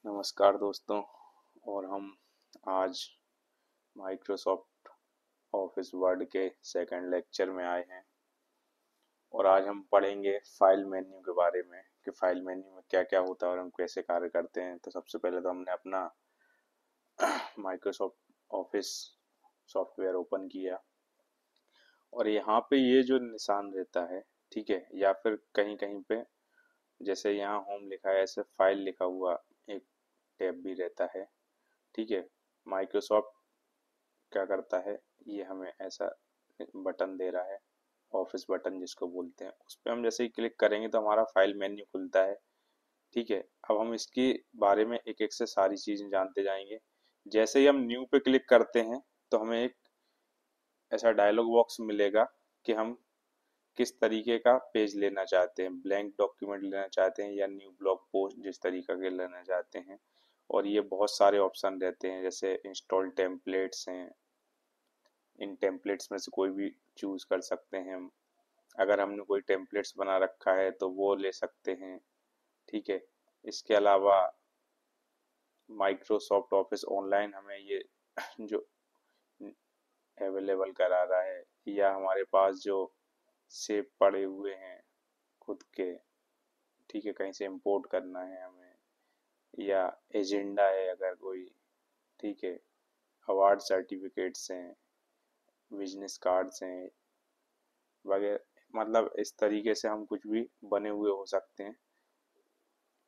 नमस्कार दोस्तों। और हम आज माइक्रोसॉफ्ट ऑफिस वर्ड के सेकंड लेक्चर में आए हैं और आज हम पढ़ेंगे फाइल मेन्यू के बारे में कि फाइल मेन्यू में क्या क्या होता है और हम कैसे कार्य करते हैं। तो सबसे पहले तो हमने अपना माइक्रोसॉफ्ट ऑफिस सॉफ्टवेयर ओपन किया और यहाँ पे ये जो निशान रहता है, ठीक है, या फिर कहीं कहीं पे जैसे यहाँ होम लिखा है ऐसे फाइल लिखा हुआ एक टैब भी रहता है, ठीक है। माइक्रोसॉफ्ट क्या करता है, ये हमें ऐसा बटन दे रहा है, ऑफिस बटन जिसको बोलते हैं, उस पर हम जैसे ही क्लिक करेंगे तो हमारा फाइल मेन्यू खुलता है, ठीक है। अब हम इसके बारे में एक एक से सारी चीजें जानते जाएंगे। जैसे ही हम न्यू पे क्लिक करते हैं तो हमें एक ऐसा डायलॉग बॉक्स मिलेगा कि हम किस तरीके का पेज लेना चाहते हैं, ब्लैंक डॉक्यूमेंट लेना चाहते हैं या न्यू ब्लॉग पोस्ट, जिस तरीके के लेना चाहते हैं। और ये बहुत सारे ऑप्शन रहते हैं, जैसे इंस्टॉल टेम्पलेट्स हैं, इन टेम्पलेट्स में से कोई भी चूज कर सकते हैं हम। अगर हमने कोई टेम्पलेट्स बना रखा है तो वो ले सकते हैं, ठीक है। इसके अलावा माइक्रोसॉफ्ट ऑफिस ऑनलाइन हमें ये जो अवेलेबल करा रहा है, या हमारे पास जो सेव पड़े हुए हैं खुद के, ठीक है, कहीं से इंपोर्ट करना है हमें, या एजेंडा है अगर कोई, ठीक है, अवार्ड सर्टिफिकेट्स हैं, बिजनेस कार्ड्स हैं वगैरह, मतलब इस तरीके से हम कुछ भी बने हुए हो सकते हैं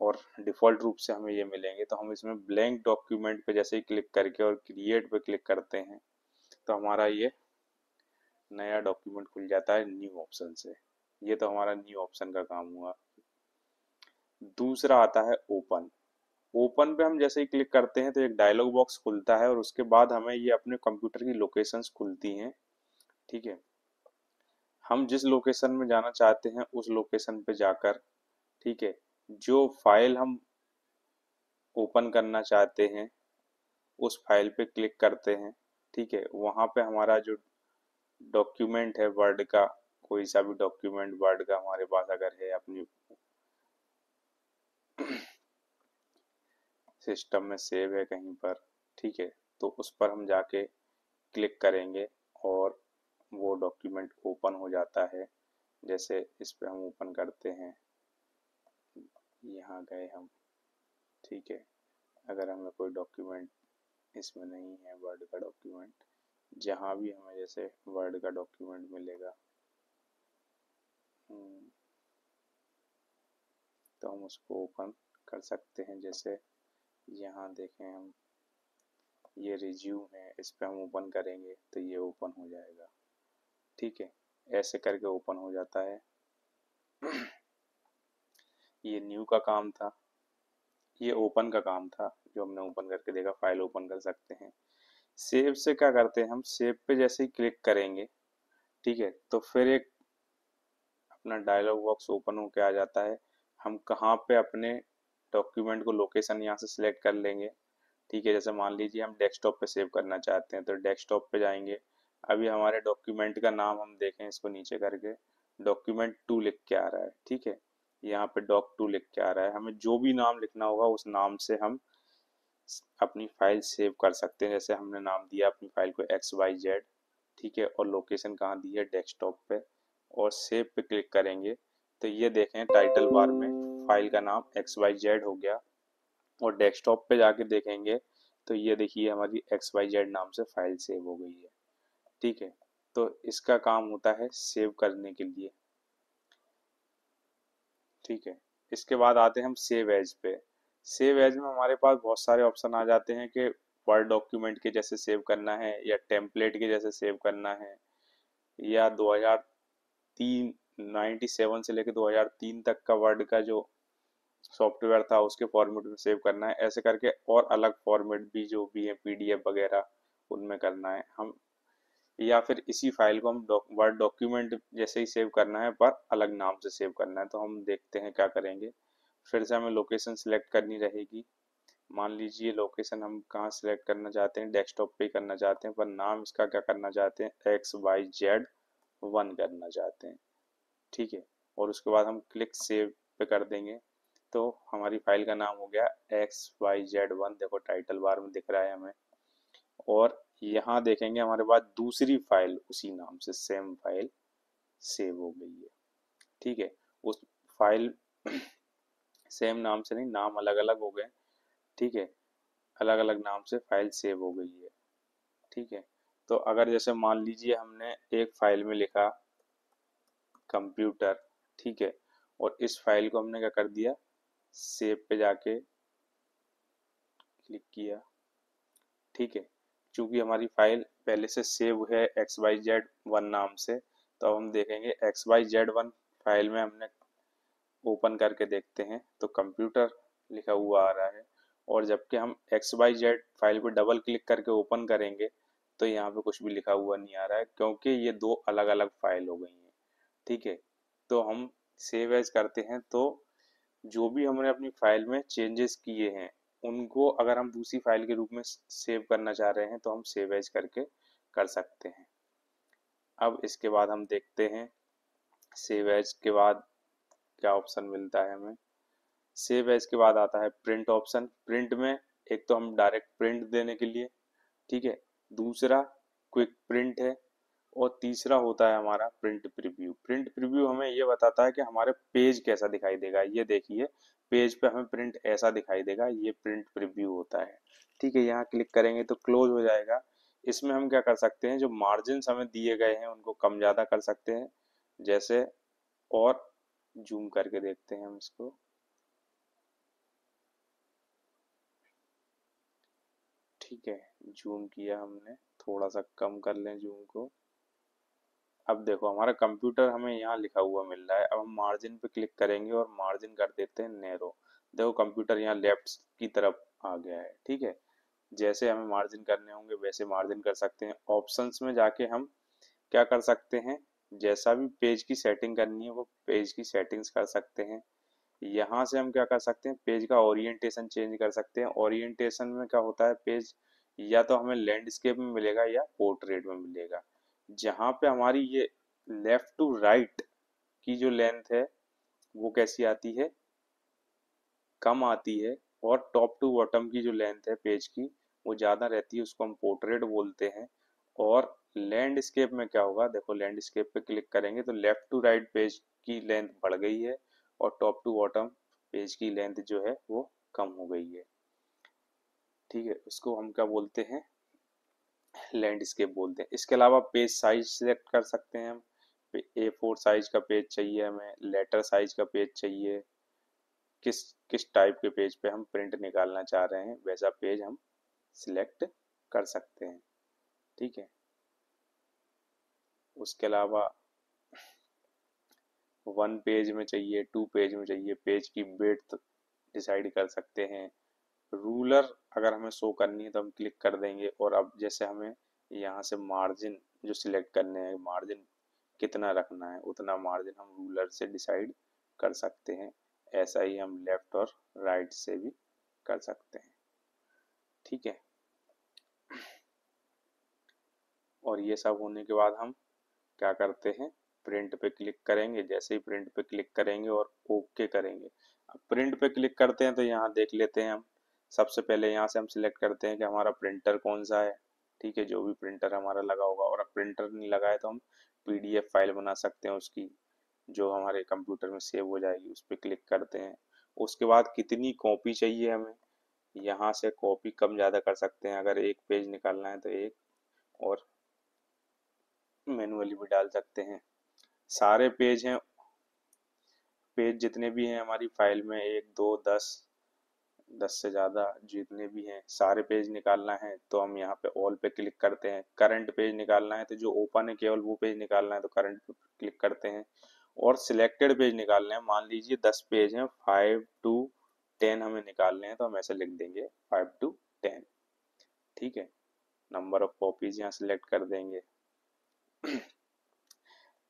और डिफ़ॉल्ट रूप से हमें ये मिलेंगे। तो हम इसमें ब्लैंक डॉक्यूमेंट पे जैसे ही क्लिक करके और क्रिएट पे क्लिक करते हैं तो हमारा ये नया डॉक्यूमेंट खुल जाता है न्यू ऑप्शन से। ये तो हमारा न्यू ऑप्शन का काम हुआ। दूसरा आता है ओपन। ओपन पे हम जैसे ही क्लिक करते हैं तो एक डायलॉग बॉक्स खुलता है और उसके बाद हमें ये अपने कंप्यूटर की लोकेशंस खुलती हैं, ठीक है। हम जिस लोकेशन में जाना चाहते हैं उस लोकेशन पे जाकर, ठीक है, जो फाइल हम ओपन करना चाहते हैं उस फाइल पे क्लिक करते हैं, ठीक है। वहां पे हमारा जो डॉक्यूमेंट है वर्ड का, कोई सा भी डॉक्यूमेंट वर्ड का हमारे पास अगर है अपनी सिस्टम में सेव है कहीं पर, ठीक है, तो उस पर हम जाके क्लिक करेंगे और वो डॉक्यूमेंट ओपन हो जाता है। जैसे इस पे हम ओपन करते हैं, यहाँ गए हम, ठीक है। अगर हमें कोई डॉक्यूमेंट इसमें नहीं है, वर्ड का डॉक्यूमेंट, जहाँ भी हमें जैसे वर्ड का डॉक्यूमेंट मिलेगा, तो हम उसको ओपन कर सकते हैं। जैसे यहाँ देखें हम, ये रिज्यूम है, इस पे हम ओपन करेंगे तो ये ओपन हो जाएगा, ठीक है। ऐसे करके ओपन हो जाता है। ये न्यू का काम था, ये ओपन का काम था, जो हमने ओपन करके देखा, फाइल ओपन कर सकते हैं। सेव से क्या करते हैं हम, सेव पे जैसे ही क्लिक करेंगे, ठीक है, तो फिर एक अपना डायलॉग बॉक्स ओपन होके आ जाता है। हम कहाँ पे अपने डॉक्यूमेंट को लोकेशन यहाँ से सिलेक्ट कर लेंगे, ठीक है। जैसे मान लीजिए हम डेस्कटॉप पे सेव करना चाहते हैं तो डेस्कटॉप पे जाएंगे। अभी हमारे डॉक्यूमेंट का नाम हम देखें, इसको नीचे करके डॉक्यूमेंट 2 लिख के आ रहा है, ठीक है। यहाँ पे डॉक 2 लिख के आ रहा है, हमें जो भी नाम लिखना होगा उस नाम से हम अपनी फाइल सेव कर सकते हैं। जैसे हमने नाम दिया अपनी फाइल को XYZ, ठीक है, और लोकेशन कहाँ दी है, डेस्कटॉप पे, और सेव पे क्लिक करेंगे तो ये देखें टाइटल बार में फाइल का नाम XYZ हो गया। और डेस्कटॉप पे जाके देखेंगे तो ये देखिए हमारी XYZ नाम से फाइल सेव हो गई है, ठीक है। तो इसका काम होता है सेव करने के लिए, ठीक है। इसके बाद आते हैं हम सेव एज पे। सेव एज में हमारे पास बहुत सारे ऑप्शन आ जाते हैं कि वर्ड डॉक्यूमेंट के जैसे सेव करना है, या टेम्पलेट के जैसे सेव करना है, या 2003 97 से लेकर 2003 तक का वर्ड का जो सॉफ्टवेयर था उसके फॉर्मेट में सेव करना है, ऐसे करके और अलग फॉर्मेट भी जो भी है PDF वगैरह उनमें करना है हम, या फिर इसी फाइल को हम वर्ड डॉक्यूमेंट जैसे ही सेव करना है पर अलग नाम से सेव करना है। तो हम देखते हैं क्या करेंगे। फिर से हमें लोकेशन सिलेक्ट करनी रहेगी। मान लीजिए लोकेशन हम कहाँ सिलेक्ट करना चाहते हैं, डेस्कटॉप पे करना चाहते हैं, पर नाम इसका क्या करना चाहते हैं, XYZ1 करना चाहते हैं, ठीक है। और उसके बाद हम क्लिक सेव पे कर देंगे तो हमारी फाइल का नाम हो गया XYZ1, देखो टाइटल बार में दिख रहा है हमें। और यहाँ देखेंगे हमारे पास दूसरी फाइल उसी नाम से सेम फाइल सेव हो गई है। ठीक है, उस फाइल सेम नाम से नहीं, नाम अलग अलग हो गए। ठीक है, अलग अलग नाम से फाइल सेव हो गई है। ठीक है, तो अगर जैसे मान लीजिए हमने एक फाइल में लिखा कंप्यूटर, ठीक है, और इस फाइल को हमने क्या कर दिया, सेव पे जाके क्लिक किया। ठीक है, चूंकि हमारी फाइल पहले से सेव है XYZ1 नाम से, तो अब हम देखेंगे XYZ1 फाइल में हमने ओपन करके देखते हैं तो कंप्यूटर लिखा हुआ आ रहा है। और जबकि हम XYZ फाइल पे डबल क्लिक करके ओपन करेंगे तो यहाँ पे कुछ भी लिखा हुआ नहीं आ रहा है, क्योंकि ये दो अलग अलग फाइल हो गई हैं। ठीक है, तो हम सेव एज करते हैं तो जो भी हमने अपनी फाइल में चेंजेस किए हैं उनको अगर हम दूसरी फाइल के रूप में सेव करना चाह रहे हैं तो हम सेव एज करके कर सकते हैं। अब इसके बाद हम देखते हैं सेव एज के बाद क्या ऑप्शन मिलता है हमें। सेव एज के बाद आता है प्रिंट ऑप्शन। प्रिंट में एक तो हम डायरेक्ट प्रिंट देने के लिए, ठीक है, दूसरा क्विक प्रिंट है, और तीसरा होता है हमारा प्रिंट प्रीव्यू। प्रिंट प्रीव्यू हमें ये बताता है कि हमारे पेज कैसा दिखाई देगा। ये देखिए पेज पे हमें प्रिंट ऐसा दिखाई देगा, ये प्रिंट प्रीव्यू होता है। ठीक है, यहाँ क्लिक करेंगे तो क्लोज हो जाएगा। इसमें हम क्या कर सकते हैं, जो मार्जिन हमें दिए गए हैं उनको कम ज्यादा कर सकते हैं, जैसे, और जूम करके देखते हैं हम इसको। ठीक है, जूम किया हमने, थोड़ा सा कम कर लें जूम को। अब देखो हमारा कंप्यूटर हमें यहाँ लिखा हुआ मिल रहा है। अब हम मार्जिन पे क्लिक करेंगे और मार्जिन कर देते हैं नैरो। देखो कंप्यूटर यहाँ लेफ्ट की तरफ आ गया है। ठीक है, जैसे हमें मार्जिन करने होंगे वैसे मार्जिन कर सकते हैं। ऑप्शंस में जाके हम क्या कर सकते हैं, जैसा भी पेज की सेटिंग करनी है वो पेज की सेटिंग्स कर सकते हैं। यहाँ से हम क्या कर सकते हैं, पेज का ओरिएंटेशन चेंज कर सकते हैं। ओरिएंटेशन में क्या होता है, पेज या तो हमें लैंडस्केप में मिलेगा या पोर्ट्रेट में मिलेगा। जहाँ पे हमारी ये लेफ्ट टू राइट की जो लेंथ है वो कैसी आती है, कम आती है, और टॉप टू बॉटम की जो लेंथ है पेज की वो ज्यादा रहती है, उसको हम पोर्ट्रेट बोलते हैं। और लैंडस्केप में क्या होगा, देखो लैंडस्केप पे क्लिक करेंगे तो लेफ्ट टू राइट पेज की लेंथ बढ़ गई है और टॉप टू बॉटम पेज की लेंथ जो है वो कम हो गई है। ठीक है, उसको हम क्या बोलते हैं, लैंडस्केप बोलते हैं। इसके अलावा पेज साइज सिलेक्ट कर सकते हैं हम। A4 साइज का पेज चाहिए हमें, लेटर साइज का पेज चाहिए, किस किस टाइप के पेज पे हम प्रिंट निकालना चाह रहे हैं वैसा पेज हम सिलेक्ट कर सकते हैं। ठीक है, उसके अलावा 1 पेज में चाहिए, 2 पेज में चाहिए, पेज की विड्थ डिसाइड कर सकते हैं। रूलर अगर हमें शो करनी है तो हम क्लिक कर देंगे। और अब जैसे हमें यहाँ से मार्जिन जो सिलेक्ट करने हैं, मार्जिन कितना रखना है उतना मार्जिन हम रूलर से डिसाइड कर सकते हैं। ऐसा ही हम लेफ्ट और राइट से भी कर सकते हैं। ठीक है, और ये सब होने के बाद हम क्या करते हैं, प्रिंट पे क्लिक करेंगे। जैसे ही प्रिंट पे क्लिक करेंगे और ओके करेंगे। अब प्रिंट पे क्लिक करते हैं तो यहाँ देख लेते हैं हम। सबसे पहले यहाँ से हम सिलेक्ट करते हैं कि हमारा प्रिंटर कौन सा है। ठीक है, जो भी प्रिंटर हमारा लगा होगा, और अब प्रिंटर नहीं लगा है तो हम PDF फाइल बना सकते हैं उसकी, जो हमारे कंप्यूटर में सेव हो जाएगी। उस पर क्लिक करते हैं। उसके बाद कितनी कॉपी चाहिए हमें, यहाँ से कॉपी कम ज़्यादा कर सकते हैं। अगर एक पेज निकालना है तो एक, और मैनुअली भी डाल सकते हैं। सारे पेज हैं, पेज जितने भी हैं हमारी फाइल में, 1 2 10, 10 से ज़्यादा जितने भी हैं सारे पेज निकालना है तो हम यहाँ पे ऑल पे क्लिक करते हैं। करंट पेज निकालना है तो जो ओपन है केवल वो पेज निकालना है तो करंट पे क्लिक करते हैं। और सिलेक्टेड पेज निकालने हैं, मान लीजिए 10 पेज हैं, 5 to 10 हमें निकालने हैं तो हम ऐसे लिख देंगे 5 to 10। ठीक है, नंबर ऑफ कॉपीज यहाँ सिलेक्ट कर देंगे।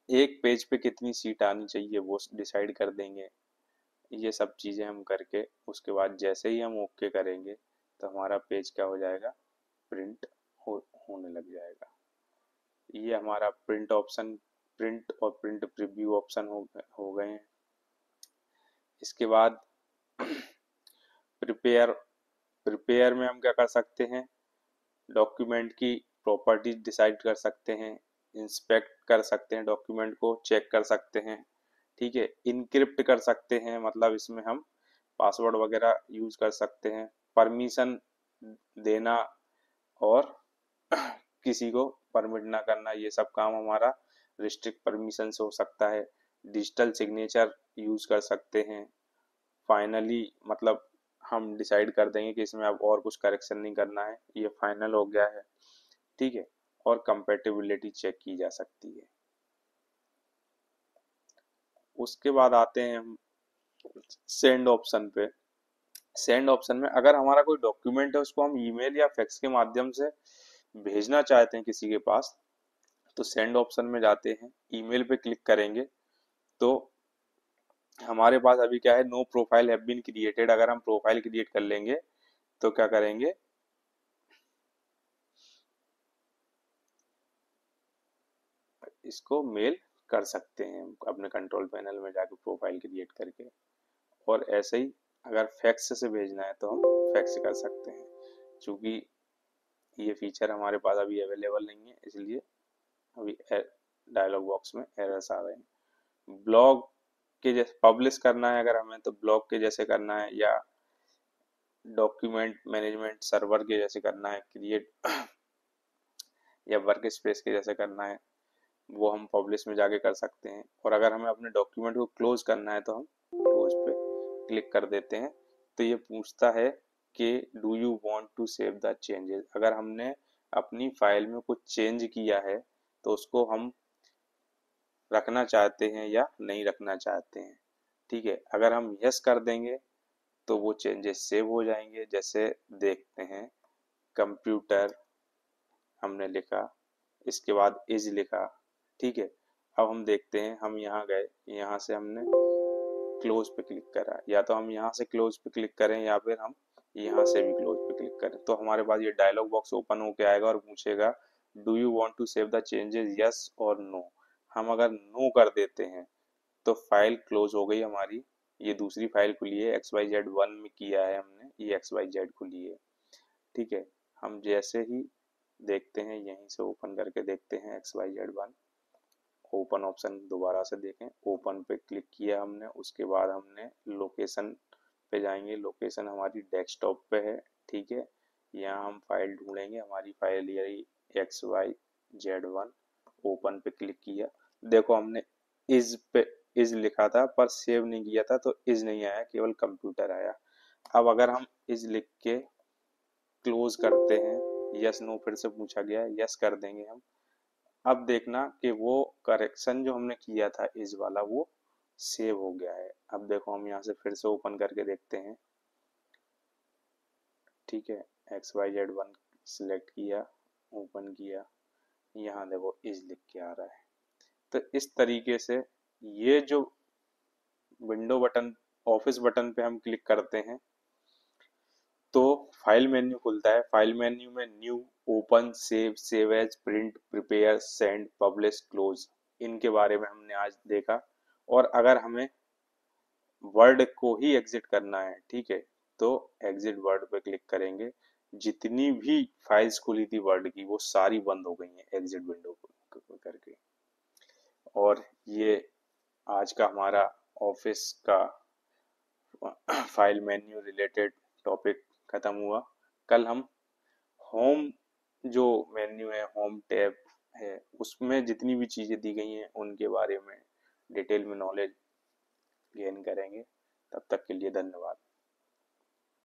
एक पेज पे कितनी सीट आनी चाहिए वो डिसाइड कर देंगे। ये सब चीज़ें हम करके उसके बाद जैसे ही हम ओके करेंगे तो हमारा पेज क्या हो जाएगा, प्रिंट होने लग जाएगा। ये हमारा प्रिंट ऑप्शन, प्रिंट और प्रिंट प्रीव्यू ऑप्शन हो गए हैं। इसके बाद प्रिपेयर प्रिपेयर में हम क्या कर सकते हैं, डॉक्यूमेंट की प्रॉपर्टीज डिसाइड कर सकते हैं, इंस्पेक्ट कर सकते हैं, डॉक्यूमेंट को चेक कर सकते हैं, ठीक है। इनक्रिप्ट कर सकते हैं, मतलब इसमें हम पासवर्ड वगैरह यूज कर सकते हैं, परमिशन देना और किसी को परमिट ना करना, ये सब काम हमारा रिस्ट्रिक्ट परमिशन से हो सकता है। डिजिटल सिग्नेचर यूज कर सकते हैं। फाइनली मतलब हम डिसाइड कर देंगे कि इसमें अब और कुछ करेक्शन नहीं करना है, ये फाइनल हो गया है, ठीक है। और कंपेटिबिलिटी चेक की जा सकती है। उसके बाद आते हैं हम सेंड ऑप्शन पे। सेंड ऑप्शन में अगर हमारा कोई डॉक्यूमेंट है उसको हम ईमेल या फैक्स के माध्यम से भेजना चाहते हैं किसी के पास, तो सेंड ऑप्शन में जाते हैं, ईमेल पे क्लिक करेंगे तो हमारे पास अभी क्या है, no profile have been created. अगर हम प्रोफाइल क्रिएट कर लेंगे तो क्या करेंगे, इसको मेल कर सकते हैं अपने कंट्रोल पैनल में जाके प्रोफाइल क्रिएट करके। और ऐसे ही अगर फैक्स से भेजना है तो हम फैक्स कर सकते हैं। क्योंकि ये फीचर हमारे पास अभी अवेलेबल नहीं है, इसलिए अभी डायलॉग बॉक्स में एरर्स आ रहे हैं। ब्लॉग के जैसे पब्लिश करना है अगर हमें, तो ब्लॉग के जैसे करना है, या डॉक्यूमेंट मैनेजमेंट सर्वर के जैसे करना है क्रिएट, या वर्क स्पेस के जैसे करना है, वो हम पब्लिश में जाके कर सकते हैं। और अगर हमें अपने डॉक्यूमेंट को क्लोज करना है तो हम क्लोज पे क्लिक कर देते हैं। तो ये पूछता है कि do you want to save the changes. अगर हमने अपनी फाइल में कुछ चेंज किया है तो उसको हम रखना चाहते हैं या नहीं रखना चाहते हैं, ठीक है। अगर हम यस कर देंगे तो वो चेंजेस सेव हो जाएंगे। जैसे देखते हैं, कंप्यूटर हमने लिखा, इसके बाद इज लिखा, ठीक है। अब हम देखते हैं, हम यहाँ गए, यहाँ से हमने क्लोज पे क्लिक करा, या तो हम यहाँ से क्लोज पे क्लिक करें या फिर हम यहाँ से भी क्लोज पे क्लिक करें, तो हमारे पास ये डायलॉग बॉक्स ओपन होके आएगा और पूछेगा do you want to save the changes, yes और नो। हम अगर नो कर देते हैं तो फाइल क्लोज हो गई हमारी। ये दूसरी फाइल खुली है, XYZ1 में किया है हमने, ये XYZ खुली है, ठीक है। हम जैसे ही देखते हैं, यहीं से ओपन करके देखते हैं XYZ1, ओपन ऑप्शन दोबारा से देखें, ओपन पे क्लिक किया हमने, उसके बाद हमने लोकेशन पे जाएंगे, लोकेशन हमारी डेस्कटॉप पे है, ठीक है। यहाँ हम फाइल ढूंढेंगे, हमारी फाइल यही XYZ1, ओपन पे क्लिक किया। देखो हमने इज लिखा था पर सेव नहीं किया था, तो इज नहीं आया, केवल कंप्यूटर आया। अब अगर हम इज लिख के क्लोज करते हैं, यस नो फिर से पूछा गया है, यस कर देंगे हम। अब देखना कि वो करेक्शन जो हमने किया था इज वाला, वो सेव हो गया है। अब देखो हम यहाँ से फिर से ओपन करके देखते हैं, ठीक है। XYZ1 सिलेक्ट किया, ओपन किया, यहाँ देखो इज लिख के आ रहा है। तो इस तरीके से ये जो विंडो बटन, ऑफिस बटन पे हम क्लिक करते हैं तो फाइल मेन्यू खुलता है। फाइल मेन्यू में new, open, save, save as, print, prepare, send, publish, close, इनके बारे में हमने आज देखा। और अगर हमें वर्ड को ही एग्जिट करना है, ठीक है, तो एग्जिट वर्ड पे क्लिक करेंगे। जितनी भी फाइल्स खुली थी वर्ड की वो सारी बंद हो गई हैं एग्जिट विंडो करके। और ये आज का हमारा ऑफिस का फाइल मेन्यू रिलेटेड टॉपिक खत्म हुआ। कल हम होम जो मेन्यू है, होम टैब है, उसमें जितनी भी चीजें दी गई हैं उनके बारे में डिटेल में नॉलेज गेन करेंगे। तब तक के लिए धन्यवाद।